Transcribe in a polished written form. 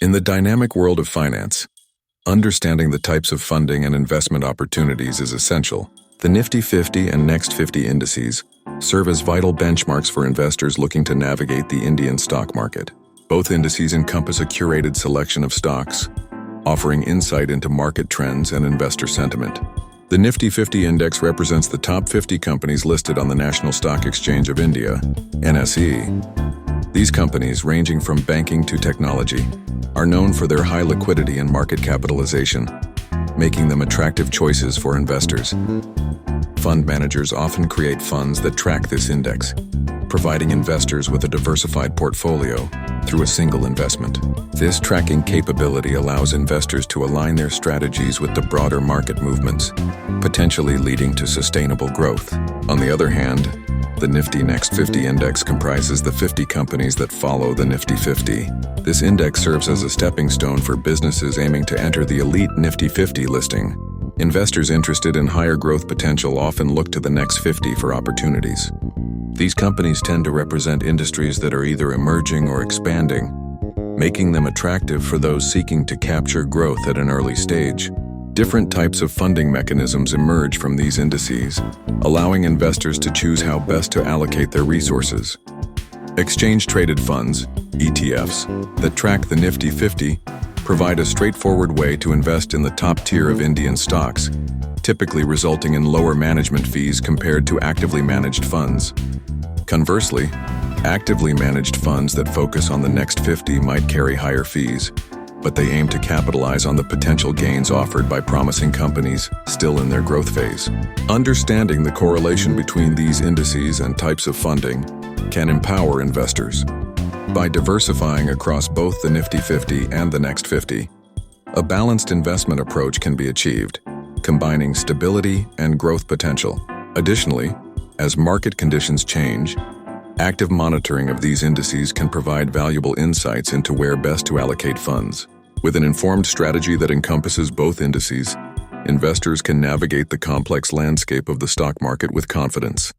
In the dynamic world of finance, understanding the types of funding and investment opportunities is essential. The Nifty 50 and Next 50 indices serve as vital benchmarks for investors looking to navigate the Indian stock market. Both indices encompass a curated selection of stocks, offering insight into market trends and investor sentiment. The Nifty 50 index represents the top 50 companies listed on the National Stock Exchange of India, NSE. These companies, ranging from banking to technology, are known for their high liquidity and market capitalization, making them attractive choices for investors. Fund managers often create funds that track this index, providing investors with a diversified portfolio through a single investment. This tracking capability allows investors to align their strategies with the broader market movements, potentially leading to sustainable growth. On the other hand, the Nifty Next 50 index comprises the 50 companies that follow the Nifty 50. This index serves as a stepping stone for businesses aiming to enter the elite Nifty 50 listing. Investors interested in higher growth potential often look to the Next 50 for opportunities. These companies tend to represent industries that are either emerging or expanding, making them attractive for those seeking to capture growth at an early stage. Different types of funding mechanisms emerge from these indices, allowing investors to choose how best to allocate their resources. Exchange-traded funds, ETFs, that track the Nifty 50 provide a straightforward way to invest in the top tier of Indian stocks, typically resulting in lower management fees compared to actively managed funds. Conversely, actively managed funds that focus on the Next 50 might carry higher fees, but they aim to capitalize on the potential gains offered by promising companies still in their growth phase. Understanding the correlation between these indices and types of funding can empower investors. By diversifying across both the Nifty 50 and the Next 50, a balanced investment approach can be achieved, combining stability and growth potential. Additionally, as market conditions change, active monitoring of these indices can provide valuable insights into where best to allocate funds. With an informed strategy that encompasses both indices, investors can navigate the complex landscape of the stock market with confidence.